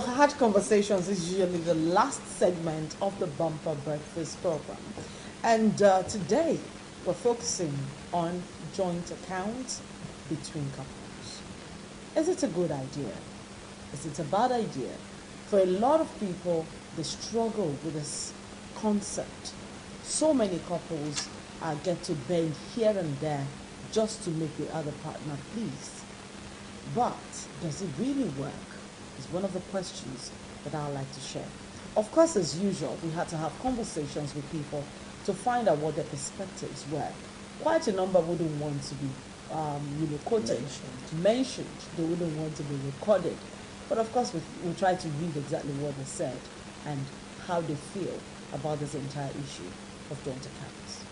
Hard Conversations is usually the last segment of the Bumper Breakfast program. And today we're focusing on joint accounts between couples. Is it a good idea? Is it a bad idea? For a lot of people, they struggle with this concept. So many couples get to bend here and there just to make the other partner pleased. But does it really work? Is one of the questions that I would like to share. Of course, as usual, we had to have conversations with people to find out what their perspectives were. Quite a number wouldn't want to be quoted, mentioned. They wouldn't want to be recorded. But of course, we try to read exactly what they said and how they feel about this entire issue of joint accounts.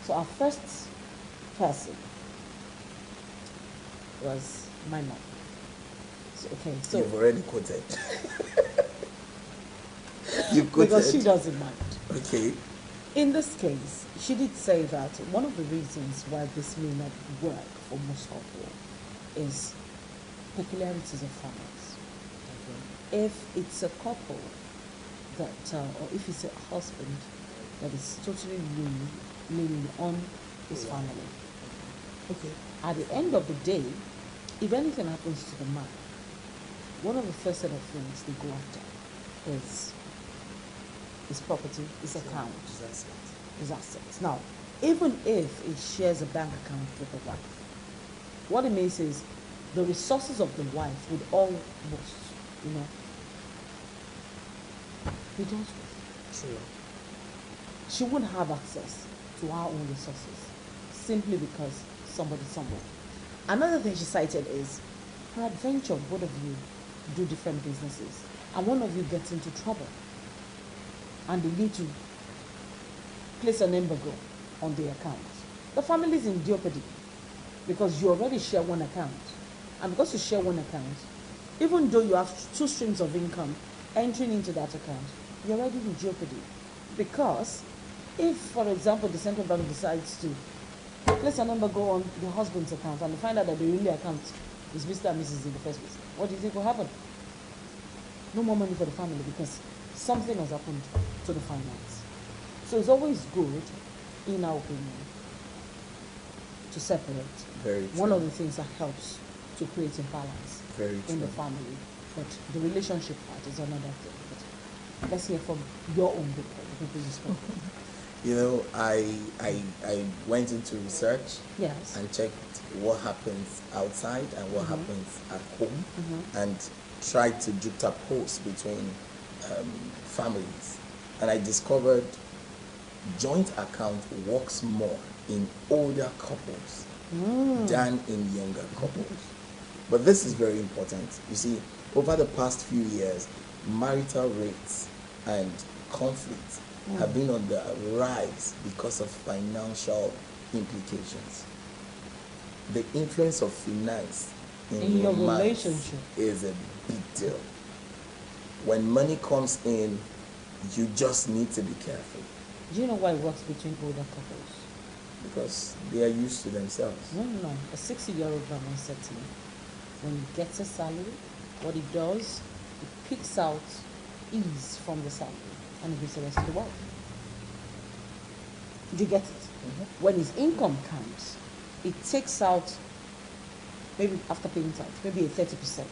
So our first person was my mom. So you've already quoted. You quoted because she doesn't mind. Okay. In this case, she did say that one of the reasons why this may not work for most people is peculiarities of families. Okay. If it's a couple that, or if it's a husband that is totally leaning on his family, Okay. at the end of the day, if anything happens to the man, one of the first set of things they go after is his property, his account, his assets. Now, even if he shares a bank account with the wife, what it means is the resources of the wife would almost, be dealt with. True. She wouldn't have access to her own resources simply because somebody somewhere. Another thing she cited is, peradventure, both of you do different businesses, and one of you gets into trouble, and they need to place an embargo on the account. The family is in jeopardy because you already share one account, and because you share one account, even though you have two streams of income entering into that account, you're already in jeopardy. Because if, for example, the central bank decides to place an embargo on the husband's account and they find out that the really account is Mr. and Mrs. in the first place, what do you think will happen? No more money for the family because something has happened to the finance. So it's always good, in our opinion, to separate. Very true. One of the things that helps to create a balance in the family. But the relationship part is another thing. But let's hear from your own people, the people you spoke with. You know, I went into research. Yes. And checked what happens outside and what happens at home, and tried to juxtapose between families. And I discovered joint account works more in older couples than in younger couples. But this is very important. You see, over the past few years, marital rates and conflicts have been on the rise because of financial implications. The influence of finance in your relationship is a big deal. When money comes in, you just need to be careful. Do you know why it works between older couples? Because they are used to themselves. No. A 60-year-old man once said to me, when he gets a salary, what he does, he picks out ease from the salary and he gives the rest to the wife. Do you get it? When his income comes, it takes out, maybe after paying tax, maybe a 30%.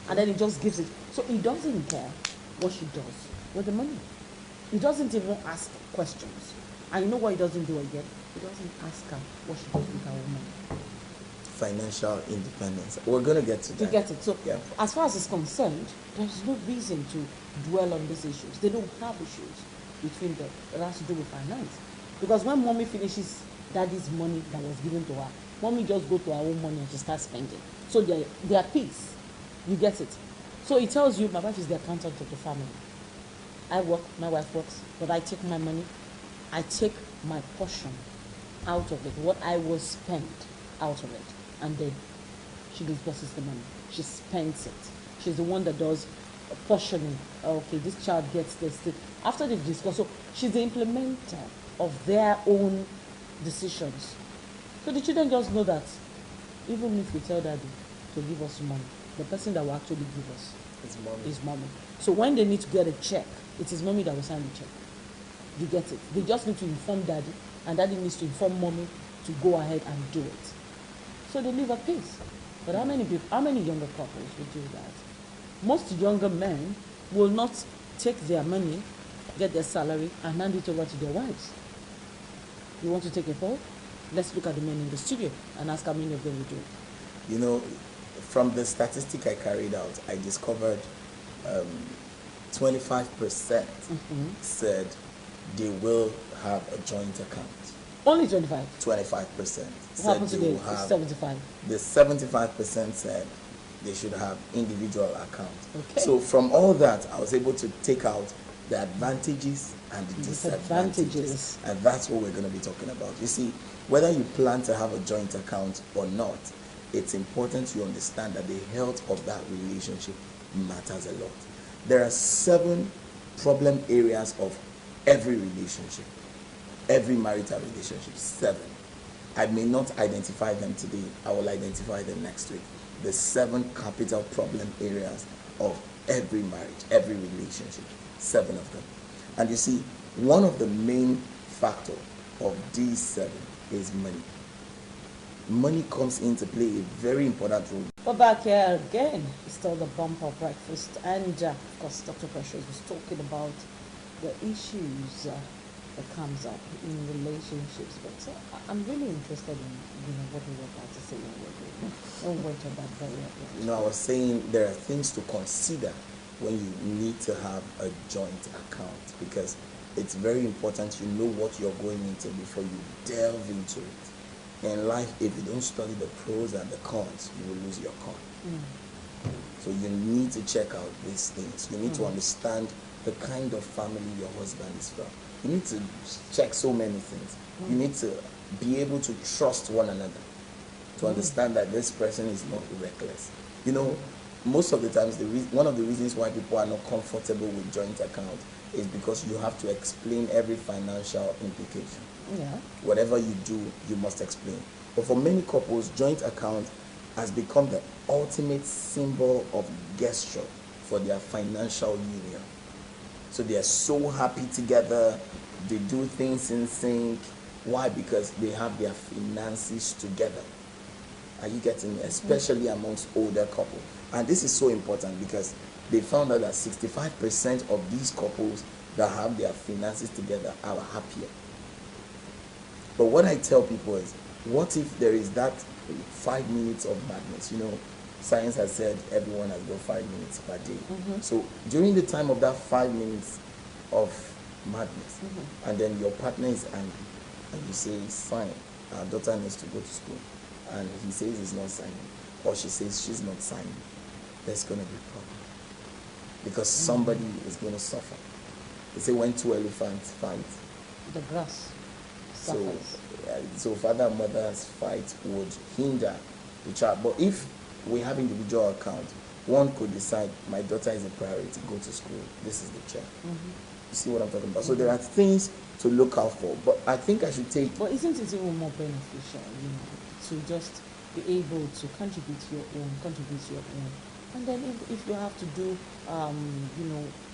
And then he just gives it. So he doesn't care what she does with the money. He doesn't even ask questions. And you know what he doesn't do again? He doesn't ask her what she does with her own money. Financial independence. We're going to get to that. You get it? So yeah. As far as it's concerned, there's no reason to dwell on these issues. They don't have issues between them that has to do with finance. Because when mommy finishes daddy's money that was given to her, mommy just go to her own money and she starts spending. So they're at peace. You get it? So it tells you my wife is the accountant of the family. I work, my wife works, but I take my money, I take my portion out of it, what I will spend out of it, and then she disburses the money. She spends it. She's the one that does portioning. Okay, this child gets this. After they've discussed, so she's the implementer of their own decisions. So the children just know that even if we tell daddy to give us money, the person that will actually give us It's mommy. is mommy. So when they need to get a check, it is mommy that will sign the check. You get it? They just need to inform daddy, and daddy needs to inform mommy to go ahead and do it. So they live at peace. But how many people, how many younger couples will do that? Most younger men will not take their money, get their salary, and hand it over to their wives. You want to take a poll? Let's look at the men in the studio and ask how many of them will do it. You know, from the statistic I carried out, I discovered 25% said they will have a joint account. Only 25. 25% What said happened to they the will have. 75? The 75% said they should have individual accounts. Okay. So from all that, I was able to take out the advantages and the disadvantages. And that's what we're going to be talking about. You see, whether you plan to have a joint account or not, it's important you understand that the health of that relationship matters a lot. There are 7 problem areas of every relationship, every marital relationship. 7. I may not identify them today. I will identify them next week. The 7 capital problem areas of every marriage, every relationship. 7 of them. And you see, one of the main factors of these 7 is money. Money comes into play a very important role. We're back here again. It's still the bumper breakfast, and of course, Dr. Precious was talking about the issues that comes up in relationships. But I'm really interested in what we were about to say. When we went to that very early. You know, I was saying there are things to consider when you need to have a joint account, because it's very important you know what you're going into before you delve into it. In life, if you don't study the pros and the cons, you will lose your coin. So you need to check out these things. You need to understand the kind of family your husband is from. You need to check so many things. You need to be able to trust one another, to understand that this person is not reckless. You know, most of the times, one of the reasons why people are not comfortable with joint account is because you have to explain every financial implication. Yeah. Whatever you do, you must explain. But for many couples, joint account has become the ultimate symbol of gesture for their financial union. So they are so happy together. They do things in sync. Why? Because they have their finances together. Are you getting me? Especially amongst older couples. And this is so important because they found out that 65% of these couples that have their finances together are happier. But what I tell people is, what if there is that 5 minutes of madness? You know, science has said everyone has got 5 minutes per day. So during the time of that 5 minutes of madness, and then your partner is angry, and you say, fine, our daughter needs to go to school, and he says he's not signing, or she says she's not signing, there's going to be a problem. Because somebody is going to suffer. They say when 2 elephants fight, The grass suffers. so father and mother's fight would hinder the child. But if we have individual account, one could decide, my daughter is a priority, go to school, this is the check. You see what I'm talking about? So there are things to look out for. But I think I should take... But isn't it even more beneficial, to just be able to contribute to your own? And then if you have to do,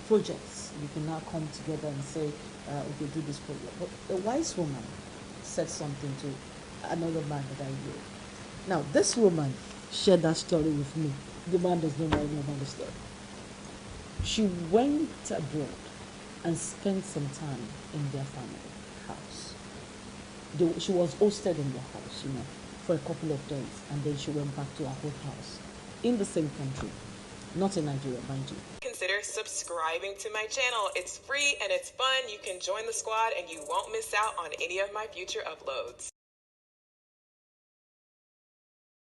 projects, you can now come together and say, okay, do this project. But a wise woman said something to another man that I knew. Now, this woman shared that story with me. The man does not know about the story. She went abroad and spent some time in their family house. She was hosted in their house, for a couple of days, and then she went back to her own house in the same country, not in Nigeria, mind you. Consider subscribing to my channel. It's free and it's fun. You can join the squad and you won't miss out on any of my future uploads.